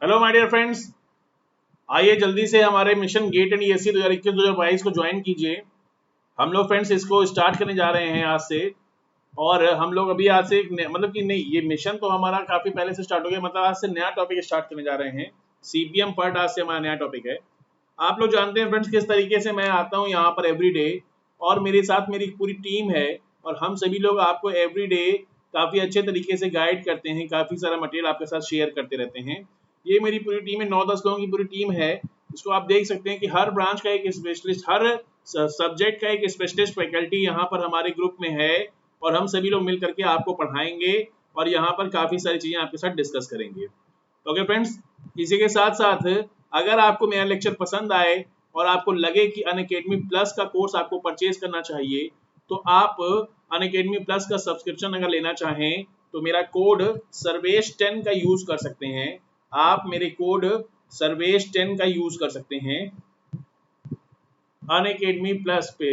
Hello my dear friends, आइए जल्दी से हमारे मिशन गेट एंड ईएससी 2021-2022 को ज्वाइन कीजिए। हम लोग फ्रेंड्स इसको स्टार्ट करने जा रहे हैं आज से। और हम लोग अभी आज से मतलब कि नहीं, ये मिशन तो हमारा काफ़ी पहले से स्टार्ट हो गया, मतलब आज से नया टॉपिक स्टार्ट करने जा रहे हैं। सीपीएम पार्ट आज से हमारा नया टॉपिक है। आप लोग जानते हैं फ्रेंड्स किस तरीके से मैं आता हूँ यहाँ पर एवरी डे, और मेरे साथ मेरी पूरी टीम है। और हम सभी लोग आपको एवरी डे काफ़ी अच्छे तरीके से गाइड करते हैं, काफ़ी सारा मटेरियल आपके साथ शेयर करते रहते हैं। ये मेरी पूरी टीम है, 9-10 लोगों की पूरी टीम है। इसको आप देख सकते हैं कि हर ब्रांच का एक स्पेशलिस्ट, हर सब्जेक्ट का एक स्पेशलिस्ट फैकल्टी यहाँ पर हमारे ग्रुप में है। और हम सभी लोग मिल करके आपको पढ़ाएंगे और यहाँ पर काफ़ी सारी चीज़ें आपके साथ डिस्कस करेंगे। ओके फ्रेंड्स, इसी के साथ साथ अगर आपको मेरा लेक्चर पसंद आए और आपको लगे कि अनअकैडमी प्लस का कोर्स आपको परचेज करना चाहिए, तो आप अनअकैडमी प्लस का सब्सक्रिप्शन अगर लेना चाहें तो मेरा कोड सर्वेश10 का यूज कर सकते हैं। आप मेरे कोड सर्वेश10 का यूज कर सकते हैं अनअकैडमी प्लस पे।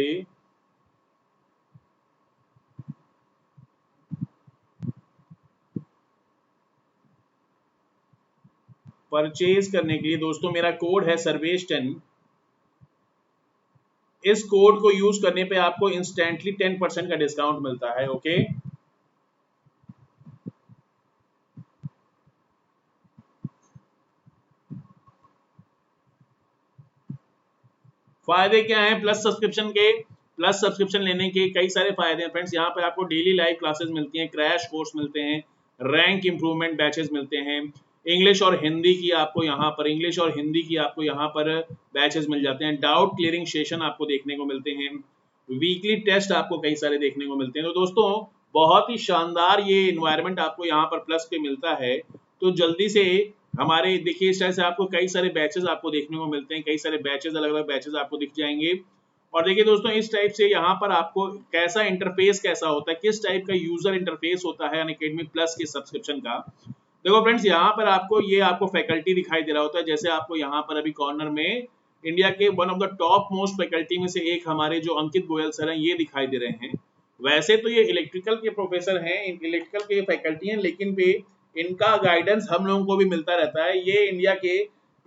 परचेज करने के लिए दोस्तों मेरा कोड है सर्वेश10। इस कोड को यूज करने पे आपको इंस्टेंटली 10% का डिस्काउंट मिलता है। ओके, फायदे क्या हैं प्लस सब्सक्रिप्शन के? प्लस सब्सक्रिप्शन लेने के कई सारे फायदे हैं फ्रेंड्स। यहाँ पर आपको डेली लाइव क्लासेस मिलती हैं, क्रैश कोर्स मिलते हैं, रैंक इंप्रूवमेंट बैचेस मिलते हैं, इंग्लिश और हिंदी की आपको यहाँ पर बैचेस मिल जाते हैं, डाउट क्लियरिंग सेशन आपको देखने को मिलते हैं, वीकली टेस्ट आपको कई सारे देखने को मिलते हैं। तो दोस्तों बहुत ही शानदार ये इन्वायरमेंट आपको यहाँ पर प्लस पे मिलता है। तो जल्दी से हमारे देखिए, इस तरह से आपको कई सारे बैचेस आपको देखने को मिलते हैं, कई सारे बैचेस, अलग अलग बैचेस आपको दिख जाएंगे। और देखिए दोस्तों, इस टाइप से यहाँ पर आपको कैसा इंटरफेस कैसा होता है, किस टाइप का यूजर इंटरफेस होता है अनअकैडमी प्लस के सब्सक्रिप्शन का। देखो फ्रेंड्स, यहाँ पर आपको फैकल्टी दिखाई दे रहा होता है। जैसे आपको यहाँ पर अभी कॉर्नर में इंडिया के one of the top most faculty में से एक हमारे जो अंकित गोयल सर हैं ये दिखाई दे रहे हैं। वैसे तो ये इलेक्ट्रिकल के प्रोफेसर हैं, इलेक्ट्रिकल के फैकल्टी हैं, लेकिन भी इनका गाइडेंस हम लोगों को भी मिलता रहता है। ये इंडिया के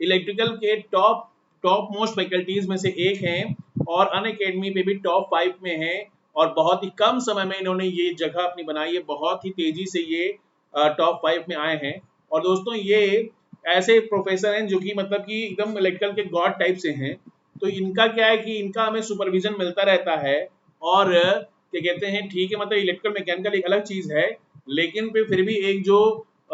इलेक्ट्रिकल के टॉप टॉप मोस्ट फैकल्टीज में से एक हैं और अनअकैडमी पे भी टॉप 5 में हैं। और बहुत ही कम समय में इन्होंने ये जगह अपनी बनाई है, बहुत ही तेजी से ये टॉप 5 में आए हैं। और दोस्तों ये ऐसे प्रोफेसर हैं जो कि मतलब कि एकदम इलेक्ट्रिकल के गॉड टाइप से हैं। तो इनका क्या है कि इनका हमें सुपरविजन मिलता रहता है। और क्या कहते हैं, ठीक है, मतलब इलेक्ट्रिकल मैकेनिकल एक अलग चीज है, लेकिन फिर भी एक जो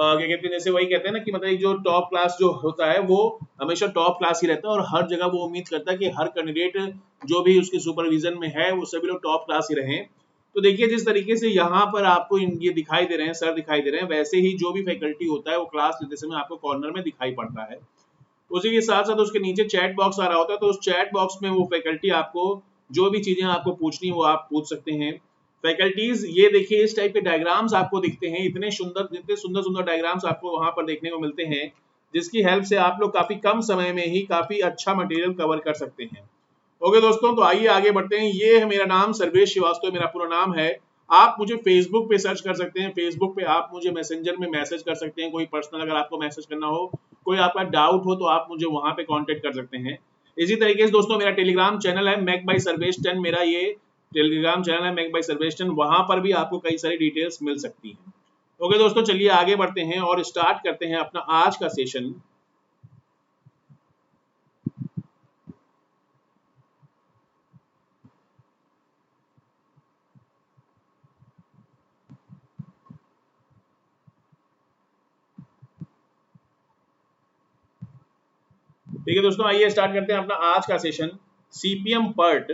क्या कहते हैं, जैसे वही कहते हैं ना कि मतलब एक जो टॉप क्लास जो होता है वो हमेशा टॉप क्लास ही रहता है। और हर जगह वो उम्मीद करता है कि हर कैंडिडेट जो भी उसके सुपरविजन में है वो सभी लोग टॉप क्लास ही रहें। तो देखिए जिस तरीके से यहाँ पर आपको ये दिखाई दे रहे हैं, सर दिखाई दे रहे हैं, वैसे ही जो भी फैकल्टी होता है वो क्लास लेते समय आपको कॉर्नर में दिखाई पड़ता है। उसी के साथ साथ उसके नीचे चैट बॉक्स आ रहा होता है, तो उस चैट बॉक्स में वो फैकल्टी आपको जो भी चीजें आपको पूछनी वो आप पूछ सकते हैं। फैकल्टीज ये देखिए इस टाइप के डायग्राम्स आपको दिखते हैं, इतने सुंदर सुंदर डायग्राम्स आपको वहां पर देखने को मिलते हैं, जिसकी हेल्प से आप लोग काफी कम समय में ही काफी अच्छा मटेरियल कवर कर सकते हैं। ओके दोस्तों, तो आइए आगे बढ़ते हैं। ये है मेरा नाम सर्वेश श्रीवास्तव, मेरा पूरा नाम है। आप मुझे फेसबुक पे सर्च कर सकते हैं, फेसबुक पे आप मुझे मैसेंजर में मैसेज कर सकते हैं, कोई पर्सनल अगर आपको मैसेज करना हो, कोई आपका डाउट हो तो आप मुझे वहां पे कांटेक्ट कर सकते हैं। इसी तरीके से दोस्तों मेरा टेलीग्राम चैनल है मैक बाई सर्वेश10, मेरा ये टेलीग्राम चैनल है मैक बाई सर्वेश10, वहां पर भी आपको कई सारी डिटेल्स मिल सकती हैं। ओके दोस्तों, चलिए आगे बढ़ते हैं और स्टार्ट करते हैं अपना आज का सेशन। ठीक है दोस्तों, आइए स्टार्ट करते हैं अपना आज का सेशन, सीपीएम पर्ट।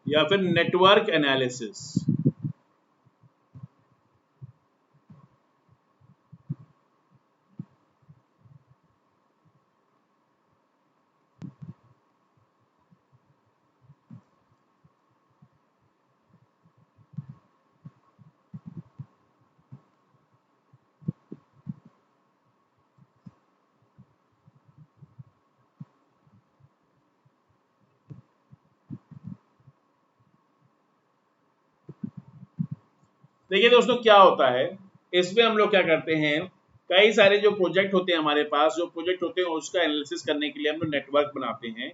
या फिर नेटवर्क एनालिसिस। देखिए दोस्तों क्या होता है, इसमें हम लोग क्या करते हैं, कई सारे जो प्रोजेक्ट होते हैं हमारे पास, जो प्रोजेक्ट होते हैं उसका एनालिसिस करने के लिए हम लोग नेटवर्क बनाते हैं।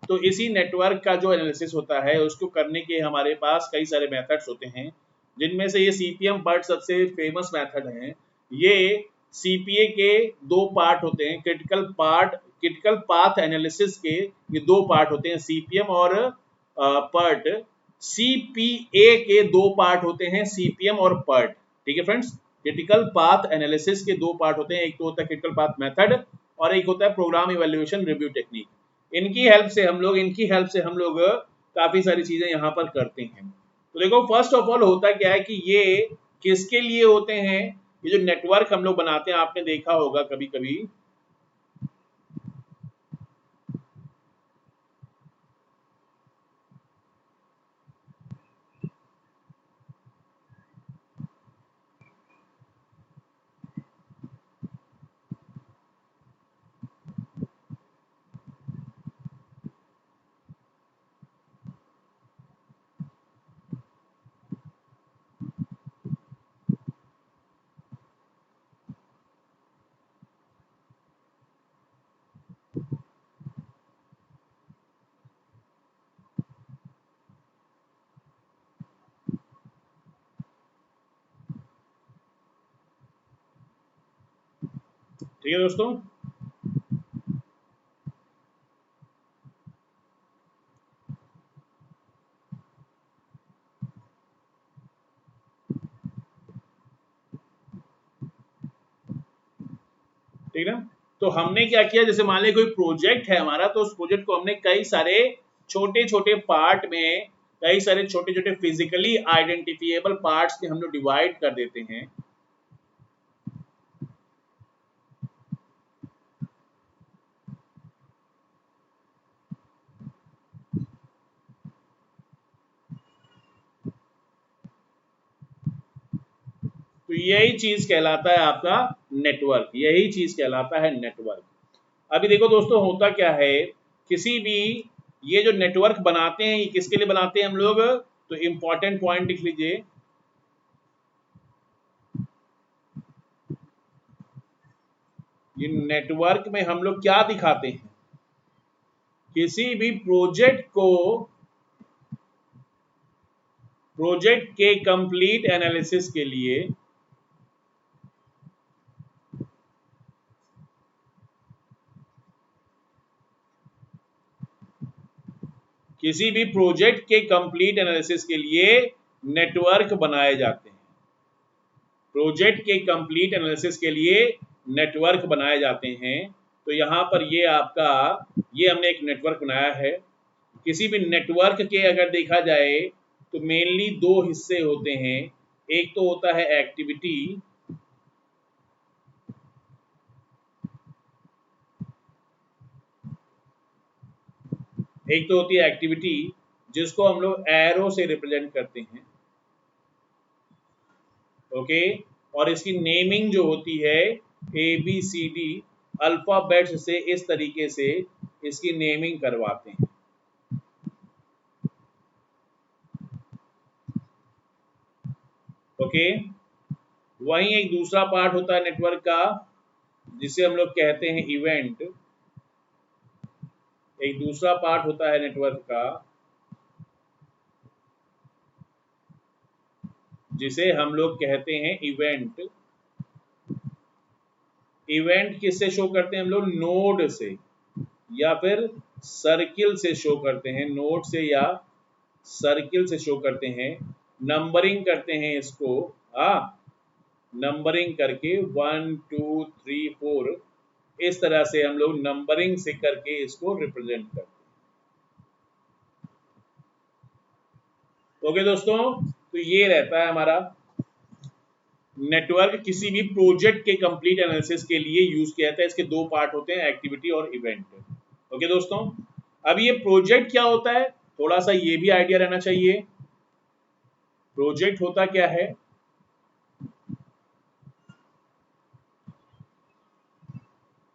तो इसी नेटवर्क का जो एनालिसिस होता है उसको करने के हमारे पास कई सारे मेथड्स होते हैं, जिनमें से ये सीपीएम पार्ट सबसे फेमस मेथड है। ये सीपीए के दो पार्ट होते हैं, क्रिटिकल पाथ एनालिसिस के ये दो पार्ट होते हैं, सीपीएम और पर्ट। सीपीए के दो पार्ट होते हैं, सीपीएम और पर्ट। ठीक है फ्रेंड्स, क्रिटिकल पाथ एनालिसिस के दो पार्ट होते हैं, एक तो होता है क्रिटिकल पाथ मेथड और एक होता है प्रोग्राम इवैल्यूएशन रिव्यू टेक्निक। इनकी हेल्प से हम लोग काफी सारी चीजें यहाँ पर करते हैं। तो देखो फर्स्ट ऑफ ऑल होता क्या है कि ये किसके लिए होते हैं, ये जो नेटवर्क हम लोग बनाते हैं, आपने देखा होगा कभी कभी, ठीक है दोस्तों। ठीक है ना, तो हमने क्या किया, जैसे मान लीजिए कोई प्रोजेक्ट है हमारा, तो उस प्रोजेक्ट को हमने कई सारे छोटे छोटे पार्ट में, कई सारे छोटे छोटे फिजिकली आइडेंटिफिएबल पार्ट्स में हम लोग डिवाइड कर देते हैं। तो यही चीज कहलाता है आपका नेटवर्क, यही चीज कहलाता है नेटवर्क। अभी देखो दोस्तों होता क्या है, किसी भी, ये जो नेटवर्क बनाते हैं ये किसके लिए बनाते हैं हम लोग, तो इंपॉर्टेंट पॉइंट लिख लीजिए। ये नेटवर्क में हम लोग क्या दिखाते हैं, किसी भी प्रोजेक्ट के कंप्लीट एनालिसिस के लिए, किसी भी प्रोजेक्ट के कंप्लीट एनालिसिस के लिए नेटवर्क बनाए जाते हैं। प्रोजेक्ट के कंप्लीट एनालिसिस के लिए नेटवर्क बनाए जाते हैं। तो यहाँ पर ये आपका, ये हमने एक नेटवर्क बनाया है। किसी भी नेटवर्क के अगर देखा जाए तो मेनली दो हिस्से होते हैं, एक तो होता है एक्टिविटी, एक तो होती है एक्टिविटी जिसको हम लोग एरो से रिप्रेजेंट करते हैं। ओके, और इसकी नेमिंग जो होती है A B C D alphabets से, इस तरीके से इसकी नेमिंग करवाते हैं। ओके, वहीं एक दूसरा पार्ट होता है नेटवर्क का जिसे हम लोग कहते हैं इवेंट। एक दूसरा पार्ट होता है नेटवर्क का जिसे हम लोग कहते हैं इवेंट। इवेंट किससे शो करते हैं हम लोग, नोड से या फिर सर्किल से शो करते हैं, नोड से या सर्किल से शो करते हैं। नंबरिंग करते हैं इसको, नंबरिंग करके 1 2 3 4, इस तरह से हम लोग नंबरिंग से करके इसको रिप्रेजेंट करते हैं। ओके दोस्तों, तो ये रहता है हमारा नेटवर्क, किसी भी प्रोजेक्ट के कंप्लीट एनालिसिस के लिए यूज किया जाता है। इसके दो पार्ट होते हैं, एक्टिविटी और इवेंट। ओके दोस्तों, अब ये प्रोजेक्ट क्या होता है, थोड़ा सा ये भी आइडिया रहना चाहिए। प्रोजेक्ट होता क्या है,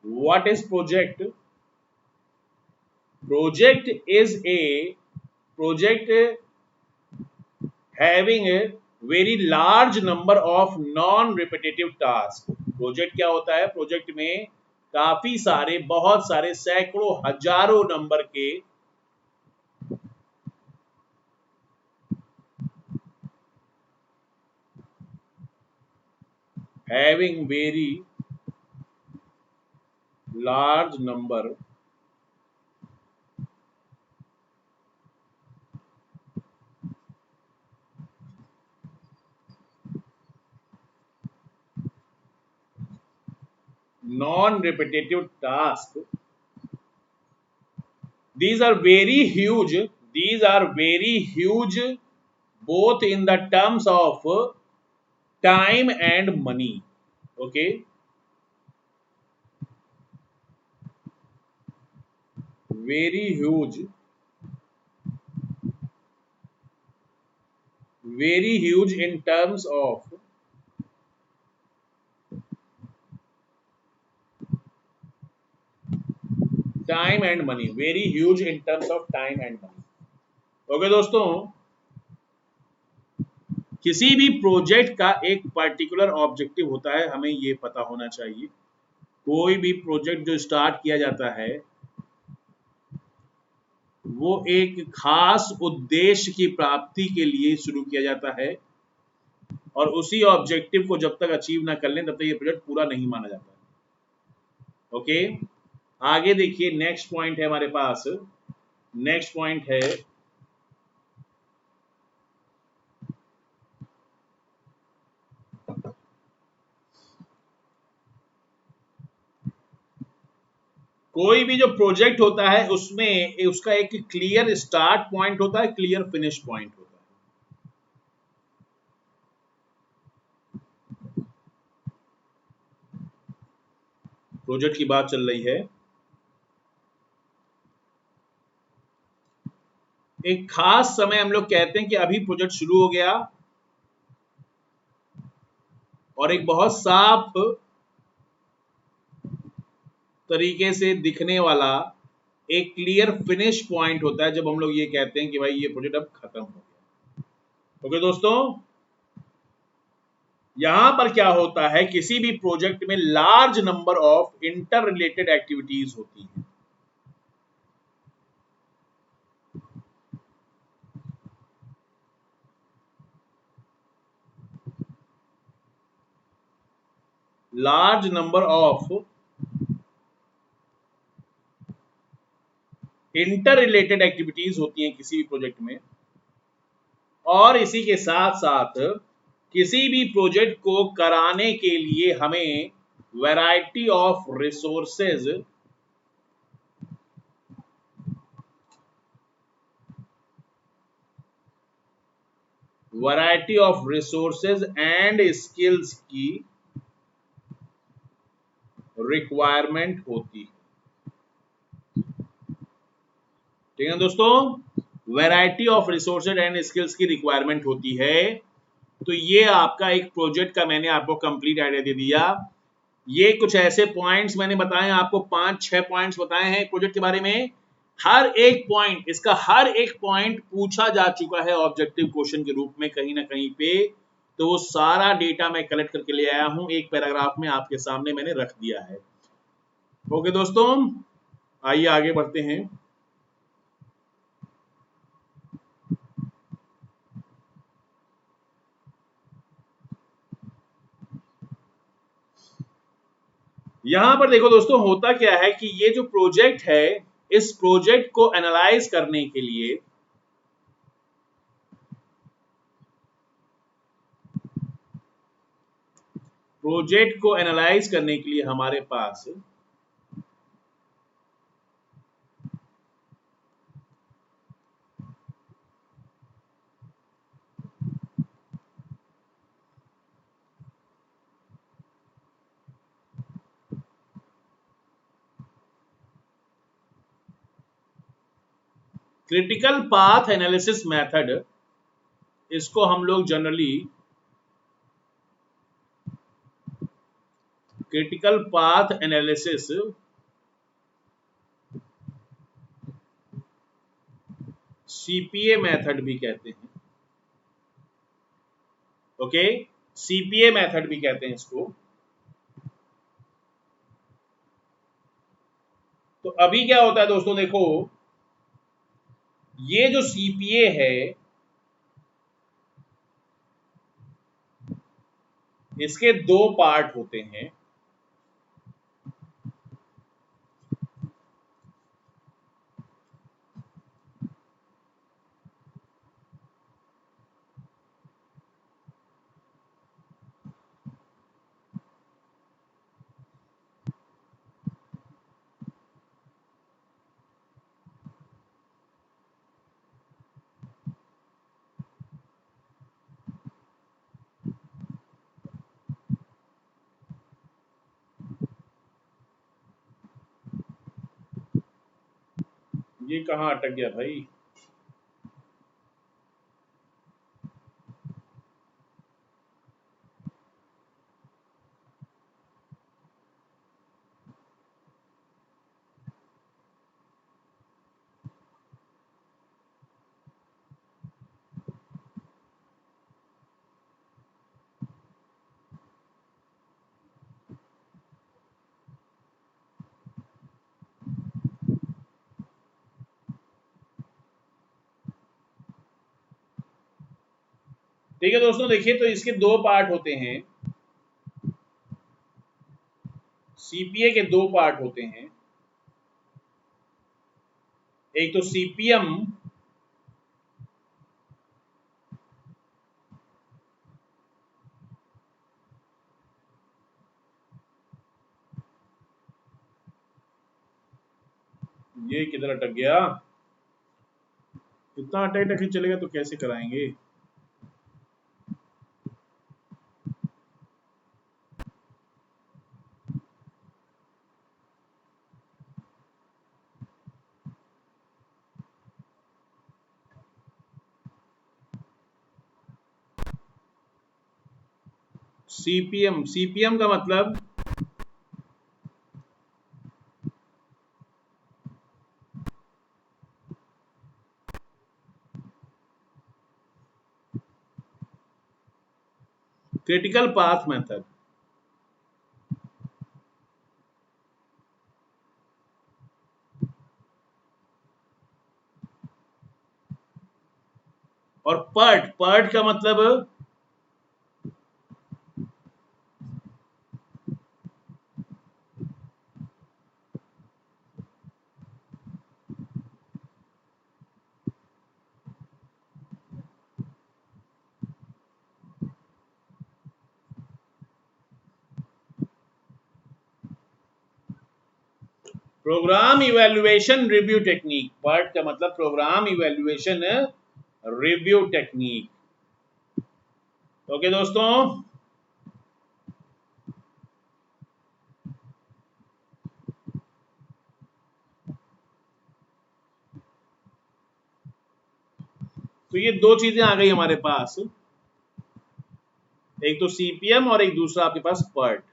what is project? Project is a, project having a very large number of non repetitive task. Project क्या होता है? प्रोजेक्ट में काफी सारे, बहुत सारे, सैकड़ों, हजारों नंबर के having very large number non-repetitive tasks. These are very huge. These are very huge, both in the terms of time and money. Okay, very huge, very huge in terms of time and money. Very huge in terms of time and money. Okay, दोस्तों, किसी भी project का एक particular objective होता है, हमें ये पता होना चाहिए। कोई भी प्रोजेक्ट जो स्टार्ट किया जाता है वो एक खास उद्देश्य की प्राप्ति के लिए शुरू किया जाता है, और उसी ऑब्जेक्टिव को जब तक अचीव ना कर लें तब तक ये प्रोजेक्ट पूरा नहीं माना जाता। ओके, आगे देखिए, नेक्स्ट पॉइंट है हमारे पास। नेक्स्ट पॉइंट है कोई भी जो प्रोजेक्ट होता है उसमें उसका एक क्लियर स्टार्ट पॉइंट होता है, क्लियर फिनिश पॉइंट होता है। प्रोजेक्ट की बात चल रही है, एक खास समय हम लोग कहते हैं कि अभी प्रोजेक्ट शुरू हो गया, और एक बहुत साफ तरीके से दिखने वाला एक क्लियर फिनिश पॉइंट होता है जब हम लोग ये कहते हैं कि भाई ये प्रोजेक्ट अब खत्म हो गया। ओके दोस्तों, यहां पर क्या होता है, किसी भी प्रोजेक्ट में large number of inter related activities होती हैं। Large number of inter related activities होती हैं किसी भी प्रोजेक्ट में, और इसी के साथ साथ किसी भी प्रोजेक्ट को कराने के लिए हमें variety of resources, variety of resources and skills की रिक्वायरमेंट होती है। ठीक है दोस्तों, variety of resources and skills की रिक्वायरमेंट होती है। तो ये आपका एक प्रोजेक्ट का मैंने आपको कंप्लीट आइडिया दे दिया। ये कुछ ऐसे पॉइंट्स मैंने बताए, आपको 5-6 पॉइंट्स बताए हैं प्रोजेक्ट के बारे में। हर एक पॉइंट, इसका हर एक पॉइंट पूछा जा चुका है ऑब्जेक्टिव क्वेश्चन के रूप में कहीं ना कहीं पे। तो वो सारा डेटा मैं कलेक्ट करके ले आया हूं, एक पैराग्राफ में आपके सामने मैंने रख दिया है। ओके दोस्तों, आइए आगे बढ़ते हैं। यहां पर देखो दोस्तों, होता क्या है कि ये जो प्रोजेक्ट है, इस प्रोजेक्ट को एनालाइज करने के लिए हमारे पास क्रिटिकल पाथ एनालिसिस मेथड, इसको हम लोग generally critical path analysis CPA method भी कहते हैं। ओके, सीपीए मेथड भी कहते हैं इसको। तो अभी क्या होता है दोस्तों, देखो ये जो सीपीए है इसके दो पार्ट होते हैं। ये कहाँ अटक गया भाई? ठीक है दोस्तों, देखिए तो इसके दो पार्ट होते हैं, सीपीए के दो पार्ट होते हैं। एक तो सीपीएम, ये किधर अटक गया? इतना अटक अटक चलेगा तो कैसे कराएंगे? सीपीएम, सीपीएम का मतलब क्रिटिकल पाथ मेथड। और पर्ट, पर्ट का मतलब program evaluation review technique. PERT का मतलब program evaluation review technique. Okay दोस्तों, तो ये दो चीजें आ गई हमारे पास, एक तो सीपीएम और एक दूसरा आपके पास पर्ट।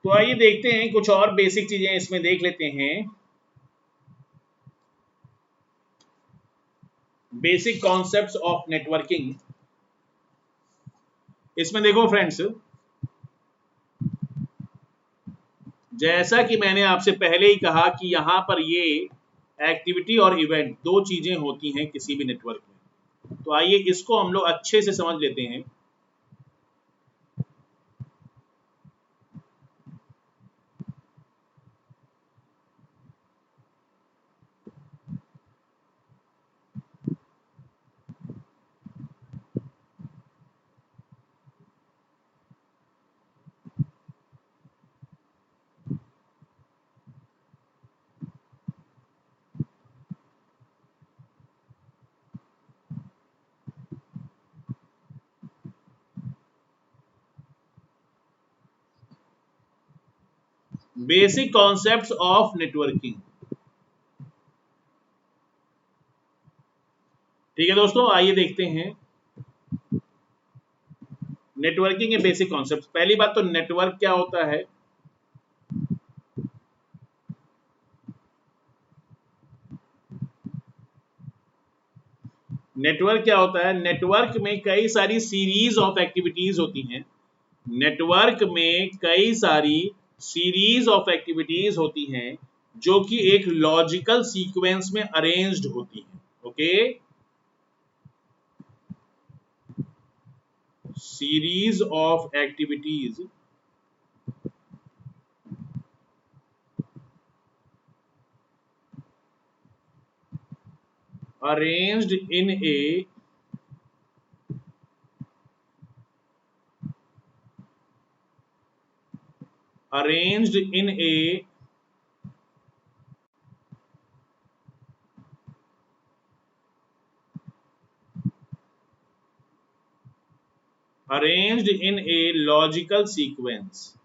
तो आइए देखते हैं कुछ और बेसिक चीजें इसमें देख लेते हैं। Basic concepts of networking. इसमें देखो फ्रेंड्स, जैसा कि मैंने आपसे पहले ही कहा कि यहां पर ये एक्टिविटी और इवेंट दो चीजें होती हैं किसी भी नेटवर्क में। तो आइए इसको हम लोग अच्छे से समझ लेते हैं। Basic concepts of networking. ठीक है दोस्तों, आइए देखते हैं नेटवर्किंग के बेसिक कॉन्सेप्ट। पहली बात तो नेटवर्क क्या होता है? नेटवर्क क्या होता है? नेटवर्क में कई सारी सीरीज ऑफ एक्टिविटीज होती हैं। नेटवर्क में कई सारी सीरीज ऑफ एक्टिविटीज होती हैं जो कि एक लॉजिकल सीक्वेंस में अरेंज्ड होती हैं। Okay, series of activities arranged in a arranged in a arranged in a logical sequence.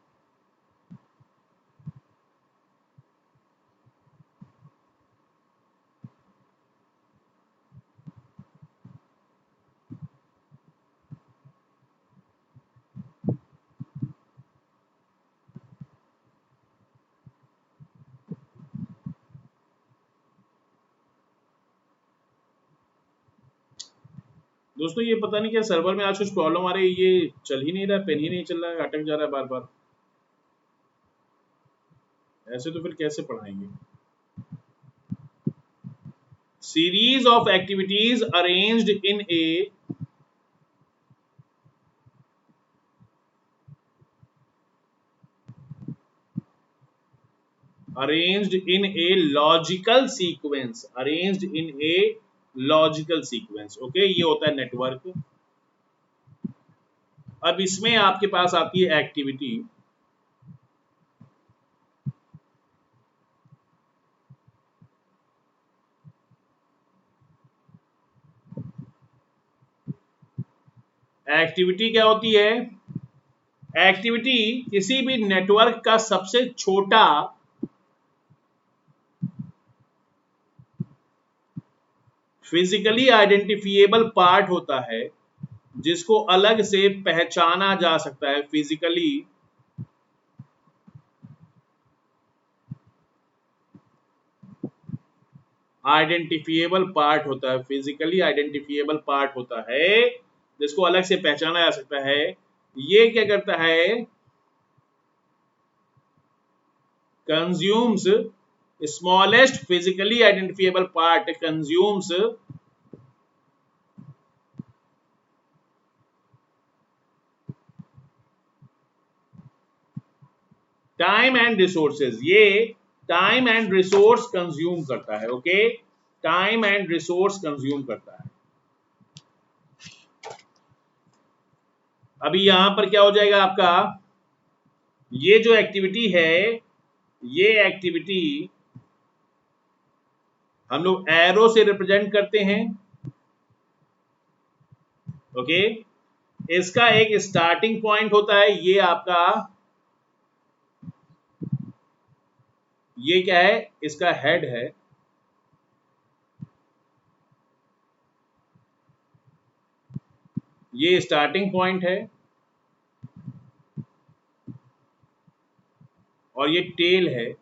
दोस्तों ये पता नहीं क्या सर्वर में आज कुछ प्रॉब्लम आ रही है, ये चल ही नहीं रहा, पेन ही नहीं चल रहा है, अटक जा रहा है बार बार। ऐसे तो फिर कैसे पढ़ाएंगे? Series of activities arranged in A arranged in a logical sequence, arranged in a logical sequence. Okay, ये होता है नेटवर्क। अब इसमें आपके पास आती है एक्टिविटी। एक्टिविटी क्या होती है? एक्टिविटी किसी भी नेटवर्क का सबसे छोटा फिजिकली आइडेंटिफिएबल पार्ट होता है जिसको अलग से पहचाना जा सकता है। फिजिकली आइडेंटिफिएबल पार्ट होता है, फिजिकली आइडेंटिफिएबल पार्ट होता है जिसको अलग से पहचाना जा सकता है। ये क्या करता है? Consumes smallest physically identifiable part, consumes time and resources. ये टाइम एंड रिसोर्स कंज्यूम करता है। Okay, time and resource consume करता है। अभी यहां पर क्या हो जाएगा आपका? ये जो एक्टिविटी है, ये एक्टिविटी हम लोग एरो से रिप्रेजेंट करते हैं। ओके, इसका एक स्टार्टिंग पॉइंट होता है, ये आपका, ये क्या है? इसका हेड है। ये स्टार्टिंग पॉइंट है और ये टेल है।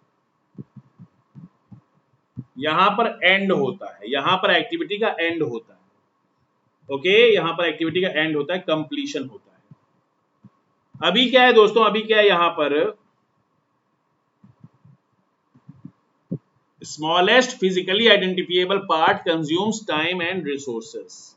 यहां पर एंड होता है, यहां पर एक्टिविटी का एंड होता है। ओके, यहां पर एक्टिविटी का एंड होता है, कंप्लीशन होता है। अभी क्या है दोस्तों? अभी क्या है यहां पर? Smallest physically identifiable part consumes time and resources.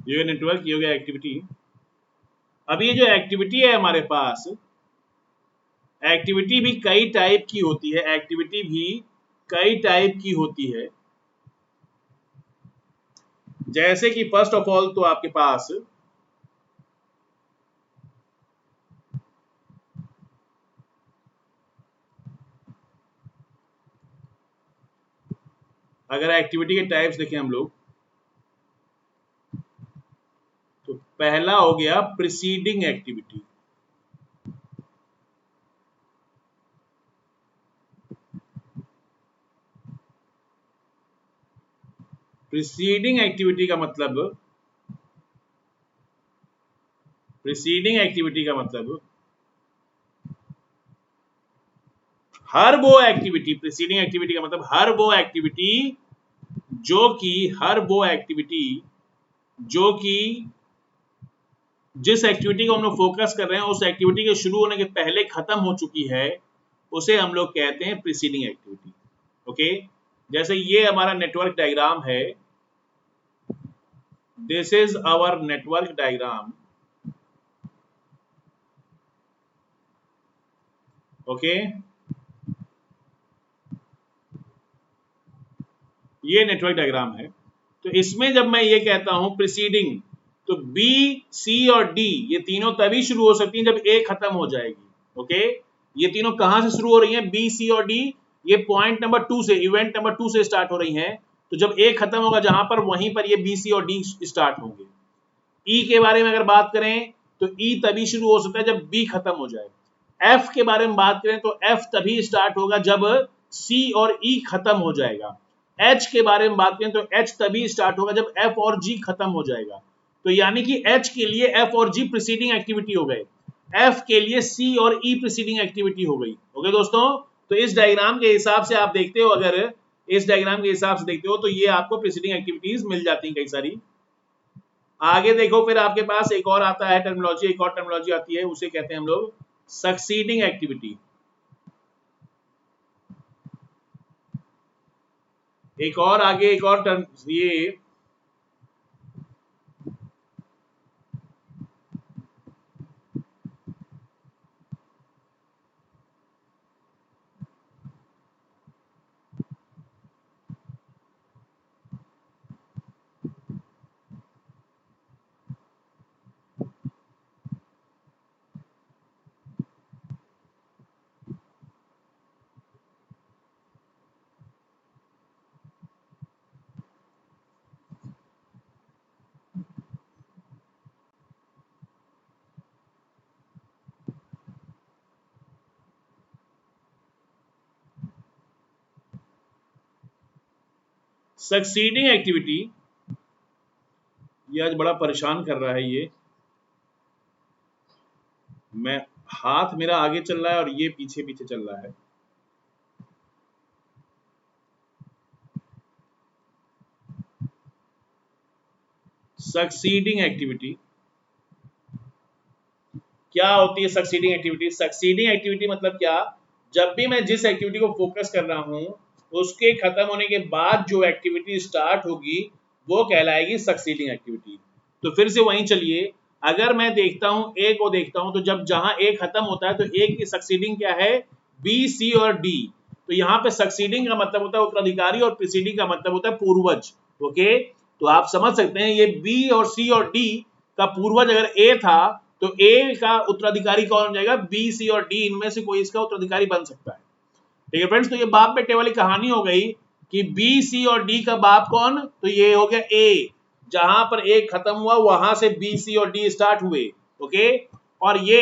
ये नेटवर्क, ये हो गया एक्टिविटी। अब ये जो एक्टिविटी है हमारे पास, एक्टिविटी भी कई टाइप की होती है, एक्टिविटी भी कई टाइप की होती है। जैसे कि फर्स्ट ऑफ ऑल तो आपके पास अगर एक्टिविटी के टाइप्स देखें हम लोग, तो पहला हो गया प्रीसीडिंग एक्टिविटी। प्रीसीडिंग एक्टिविटी का मतलब, प्रीसीडिंग एक्टिविटी का मतलब हर वो एक्टिविटी, प्रीसीडिंग एक्टिविटी का मतलब हर वो एक्टिविटी जो कि, हर वो एक्टिविटी जो कि जिस एक्टिविटी को हम लोग फोकस कर रहे हैं उस एक्टिविटी के शुरू होने के पहले खत्म हो चुकी है, उसे हम लोग कहते हैं प्रीसीडिंग एक्टिविटी। ओके, जैसे ये हमारा नेटवर्क डायग्राम है, this is our network diagram. Okay, ये नेटवर्क डायग्राम है। तो इसमें जब मैं ये कहता हूं प्रीसीडिंग, तो बी, सी और डी ये तीनों तभी शुरू हो सकती हैं जब ए खत्म हो जाएगी। ओके, ये तीनों कहां से शुरू हो रही हैं? बी, सी और डी ये पॉइंट नंबर 2 से, इवेंट नंबर 2 से स्टार्ट हो रही हैं। तो जब ए खत्म होगा जहां पर, वहीं पर ये बी, सी और डी स्टार्ट होंगे। ई के बारे में अगर बात करें तो ई तभी शुरू हो सकता है जब बी खत्म हो जाए। एफ के बारे में बात करें तो एफ तभी स्टार्ट होगा जब सी और ई खत्म हो जाएगा। एच के बारे में बात करें तो एच तभी स्टार्ट होगा जब एफ और जी खत्म हो जाएगा। तो यानी कि एच के लिए एफ और जी प्रीसीडिंग एक्टिविटी हो गए, एफ के लिए सी और ई प्रीसीडिंग एक्टिविटी हो गई। ओके दोस्तों, तो इस डायग्राम के हिसाब से आप देखते हो, अगर इस डायग्राम के हिसाब से देखते हो तो ये आपको प्रीसीडिंग एक्टिविटीज मिल जाती हैं कई सारी। आगे देखो, फिर आपके पास एक और आता है टर्मिनोलॉजी, एक और टर्मिनोलॉजी आती है, उसे कहते हैं हम लोग सक्सीडिंग एक्टिविटी। एक और आगे एक और टर्म, ये सक्सीडिंग एक्टिविटी, ये आज बड़ा परेशान कर रहा है। ये मैं, हाथ मेरा आगे चल रहा है और ये पीछे पीछे चल रहा है। सक्सीडिंग एक्टिविटी क्या होती है? सक्सीडिंग एक्टिविटी, सक्सीडिंग एक्टिविटी मतलब क्या? जब भी मैं जिस एक्टिविटी को फोकस कर रहा हूं उसके खत्म होने के बाद जो एक्टिविटी स्टार्ट होगी वो कहलाएगी सक्सीडिंग एक्टिविटी। तो फिर से वहीं चलिए, अगर मैं देखता हूं ए को देखता हूं, तो जब जहां ए खत्म होता है तो ए की सक्सीडिंग क्या है? बी, सी और डी। तो यहाँ पे सक्सीडिंग का मतलब होता है उत्तराधिकारी और प्रीसीडिंग का मतलब होता है पूर्वज। ओके, तो आप समझ सकते हैं ये बी और सी और डी का पूर्वज अगर ए था तो ए का उत्तराधिकारी कौन हो जाएगा? बी, सी और डी, इनमें से कोई इसका उत्तराधिकारी बन सकता है। ठीक है फ्रेंड्स, तो ये बाप बेटे वाली कहानी हो गई कि बी, सी और डी का बाप कौन? तो ये हो गया ए, जहां पर ए खत्म हुआ वहां से बी, सी और डी स्टार्ट हुए। ओके, और ये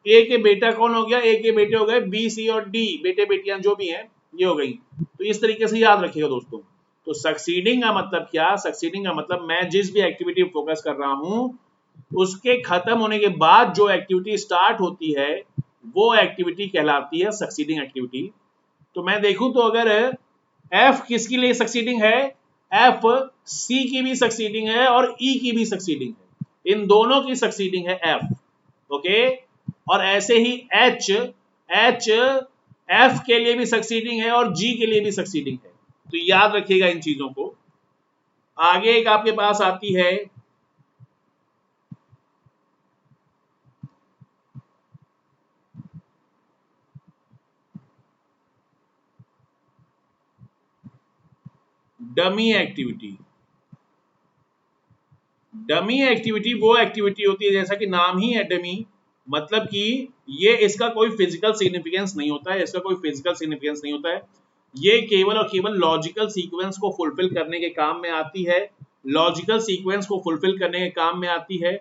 ए के बेटा कौन हो गया? ए के बेटे हो गए बी, सी और डी, बेटे बेटियां जो भी हैं ये हो गई। तो इस तरीके से याद रखिएगा दोस्तों। तो सक्सीडिंग का मतलब क्या? सक्सीडिंग का मतलब मैं जिस भी एक्टिविटी फोकस कर रहा हूं उसके खत्म होने के बाद जो एक्टिविटी स्टार्ट होती है वो एक्टिविटी कहलाती है सक्सीडिंग एक्टिविटी। तो मैं देखूं तो अगर एफ किसके लिए सक्सीडिंग है? एफ सी की भी सक्सीडिंग है और ई की भी सक्सीडिंग है, इन दोनों की सक्सीडिंग है एफ। ओके, और ऐसे ही एच, एच एफ के लिए भी सक्सीडिंग है और जी के लिए भी सक्सीडिंग है। तो याद रखिएगा इन चीजों को। आगे एक आपके पास आती है डमी एक्टिविटी। डमी एक्टिविटी वो एक्टिविटी होती है, जैसा कि नाम ही है डमी, मतलब कि ये, इसका कोई फिजिकल सिग्निफिकेंस नहीं होता है, इसका कोई फिजिकल सिग्निफिकेंस नहीं होता है। ये केवल और केवल लॉजिकल सीक्वेंस को फुलफिल करने के काम में आती है, लॉजिकल सीक्वेंस को फुलफिल करने के काम में आती है।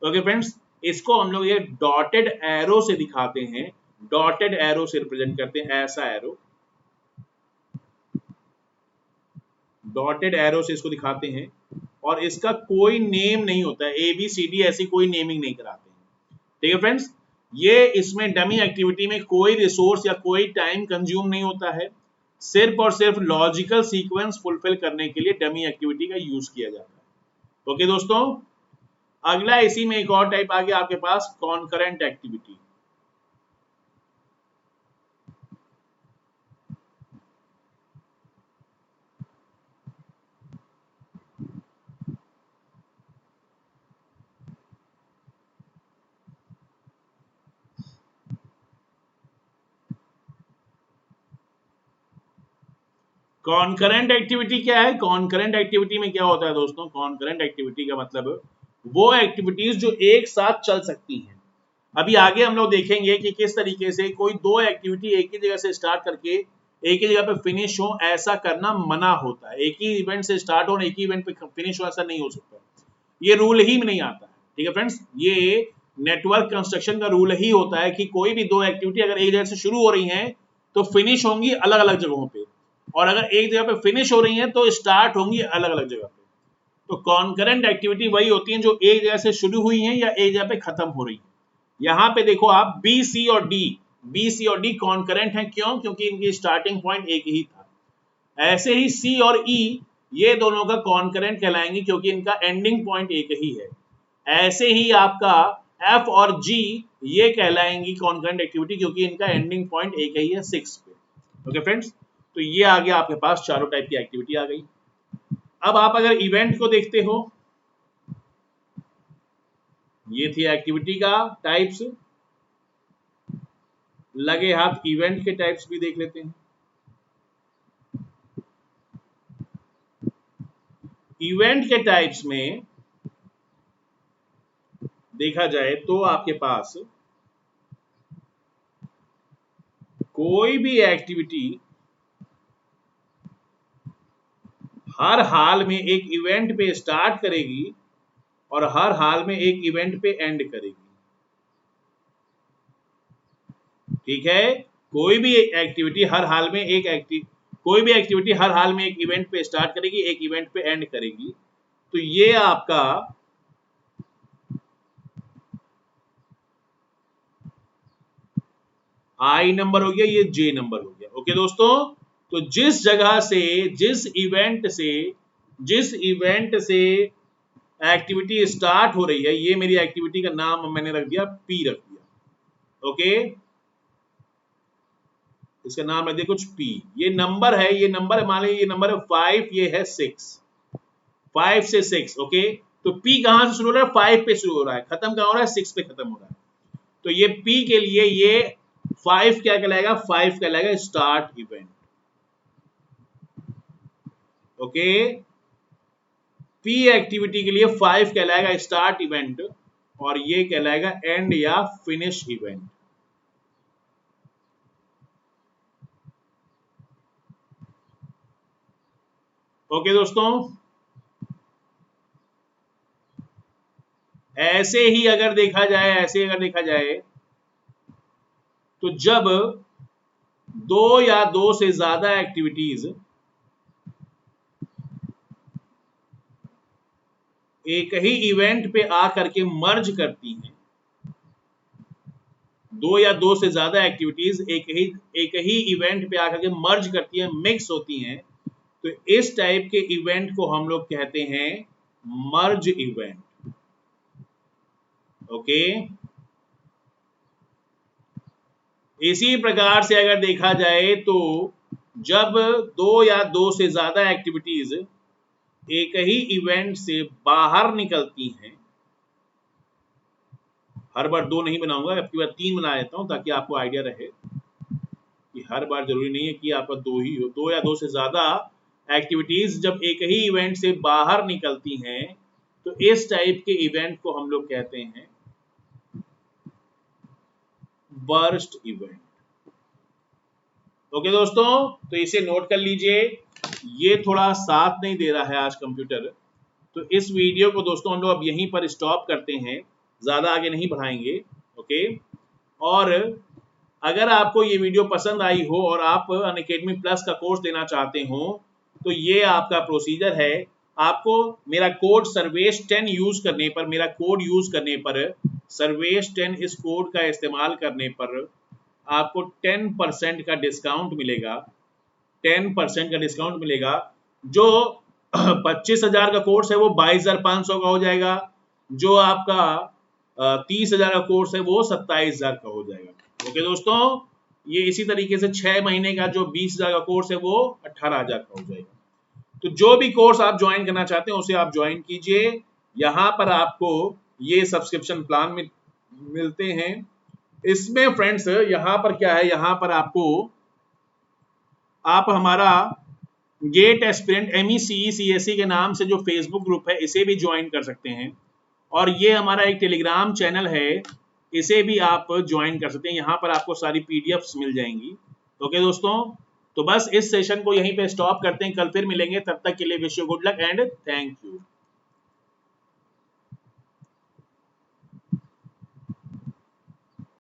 ओके फ्रेंड्स, इसको हम लोग ये डॉटेड एरो से दिखाते हैं, डॉटेड एरो से रिप्रेजेंट करते हैं, ऐसा एरो, डॉटेड एरो से इसको दिखाते हैं, और इसका कोई नेम नहीं होता है, ए बी सी डी ऐसी कोई नेमिंग नहीं कराते हैं। ठीक है फ्रेंड्स, ये इसमें डमी एक्टिविटी में कोई रिसोर्स या कोई टाइम कंज्यूम नहीं होता है, सिर्फ और सिर्फ लॉजिकल सीक्वेंस फुलफिल करने के लिए डमी एक्टिविटी का यूज किया जाता है। ओके दोस्तों, अगला इसी में एक और टाइप आ गया आपके पास, कॉन्करेंट एक्टिविटी। कॉन्करेंट एक्टिविटी क्या है? कॉन्करेंट एक्टिविटी में क्या होता है दोस्तों? कॉन्करेंट एक्टिविटी का मतलब वो एक्टिविटीज जो एक साथ चल सकती हैं। अभी आगे हम लोग देखेंगे कि किस तरीके से कोई दो एक्टिविटी एक ही जगह से स्टार्ट करके एक ही जगह पे फिनिश हो, ऐसा करना मना होता है। एक ही इवेंट से स्टार्ट हो, एक ही इवेंट पे फिनिश हो, ऐसा नहीं हो सकता, ये रूल ही में नहीं आता है। ठीक है फ्रेंड्स, ये नेटवर्क कंस्ट्रक्शन का रूल ही होता है कि कोई भी दो एक्टिविटी अगर एक जगह से शुरू हो रही हैं तो फिनिश होंगी अलग अलग जगहों पे, और अगर एक जगह पे फिनिश हो रही हैं तो स्टार्ट होंगी अलग अलग जगह पे। तो कॉन्करेंट एक्टिविटी वही होती है जो एक जगह से शुरू हुई हैं या एक जगह पे खत्म हो रही है। यहाँ पे देखो आप, बी सी और डी, बी सी और डी कॉन्करेंट हैं, क्यों? क्योंकि इनकी स्टार्टिंग पॉइंट एक ही था। ऐसे ही सी और ई, ये दोनों का कॉन्करेंट कहलाएंगे क्योंकि इनका एंडिंग पॉइंट एक ही है। ऐसे ही आपका एफ और जी, ये कहलाएंगी कॉन्करेंट एक्टिविटी क्योंकि इनका एंडिंग पॉइंट एक ही है 6 पे। ओके फ्रेंड्स, तो ये आ गया आपके पास, चारों टाइप की एक्टिविटी आ गई। अब आप अगर इवेंट को देखते हो, ये थी एक्टिविटी का टाइप्स, लगे हाथ इवेंट के टाइप्स भी देख लेते हैं। इवेंट के टाइप्स में देखा जाए तो आपके पास कोई भी एक्टिविटी हर हाल में एक इवेंट पे स्टार्ट करेगी और हर हाल में एक इवेंट पे एंड करेगी। ठीक है, कोई भी एक्टिविटी हर हाल में कोई भी एक्टिविटी हर हाल में एक इवेंट पे स्टार्ट करेगी, एक इवेंट पे एंड करेगी। तो ये आपका आई नंबर हो गया, ये जे नंबर हो गया। ओके दोस्तों, तो जिस जगह से, जिस इवेंट से एक्टिविटी स्टार्ट हो रही है, ये मेरी एक्टिविटी का नाम मैंने रख दिया पी, रख दिया। ओके, इसका नाम रख दिया कुछ पी। ये नंबर है, ये नंबर मान लीजिए ये नंबर है 5, ये है 6, 5 से 6। ओके, तो पी कहां से शुरू हो रहा है? 5 पे शुरू हो रहा है, खत्म कहां हो रहा है? 6 पे खत्म हो रहा है। तो ये पी के लिए ये 5 क्या कहलाएगा? 5 कहलाएगा start event. Okay, P activity के लिए 5 कहलाएगा स्टार्ट इवेंट, और ये कहलाएगा एंड या फिनिश इवेंट। ओके दोस्तों, ऐसे ही अगर देखा जाए तो जब दो या दो से ज्यादा एक्टिविटीज एक ही इवेंट पे आकर के मर्ज करती हैं, दो या दो से ज्यादा एक्टिविटीज एक ही इवेंट पे आकर के मर्ज करती हैं, मिक्स होती हैं, तो इस टाइप के इवेंट को हम लोग कहते हैं मर्ज इवेंट। ओके, इसी प्रकार से अगर देखा जाए तो जब दो या दो से ज्यादा एक्टिविटीज एक ही इवेंट से बाहर निकलती हैं, हर बार दो नहीं बनाऊंगा, अब की बार 3 बना देता हूं ताकि आपको आइडिया रहे कि हर बार जरूरी नहीं है कि आपका दो ही हो। दो या दो से ज्यादा एक्टिविटीज जब एक ही इवेंट से बाहर निकलती हैं तो इस टाइप के इवेंट को हम लोग कहते हैं बर्स्ट इवेंट। ओके दोस्तों, तो इसे नोट कर लीजिए। ये थोड़ा साथ नहीं दे रहा है आज कंप्यूटर, तो इस वीडियो को दोस्तों हम लोग अब यहीं पर स्टॉप करते हैं, ज़्यादा आगे नहीं बढ़ाएंगे। ओके, और अगर आपको ये वीडियो पसंद आई हो और आप अनअकैडमी प्लस का कोर्स लेना चाहते हो, तो ये आपका प्रोसीजर है। आपको मेरा कोड सर्वेश 10 यूज करने पर, मेरा कोड यूज करने पर, सर्वेश 10 इस कोड का इस्तेमाल करने पर आपको 10% का डिस्काउंट मिलेगा। 10% का डिस्काउंट मिलेगा। जो 25,000 का कोर्स है वो 22,500 का हो जाएगा। जो आपका 30,000 का कोर्स है वो 27,000 का हो जाएगा। ओके दोस्तों, ये इसी तरीके से 6 महीने का जो 20,000 का कोर्स है वो 18,000 का हो जाएगा। तो जो भी कोर्स आप ज्वाइन करना चाहते हैं उसे आप ज्वाइन कीजिए। यहाँ पर आपको ये सब्सक्रिप्शन प्लान में मिलते हैं। इसमें फ्रेंड्स यहाँ पर क्या है, यहाँ पर आपको आप हमारा गेट एस्पिरेंट MECE के नाम से जो फेसबुक ग्रुप है इसे भी ज्वाइन कर सकते हैं, और ये हमारा एक टेलीग्राम चैनल है, इसे भी आप ज्वाइन कर सकते हैं। यहाँ पर आपको सारी PDFs मिल जाएंगी। ओके दोस्तों, तो बस इस सेशन को यहीं पे स्टॉप करते हैं, कल फिर मिलेंगे। तब तक के लिए wish you good luck and thank you.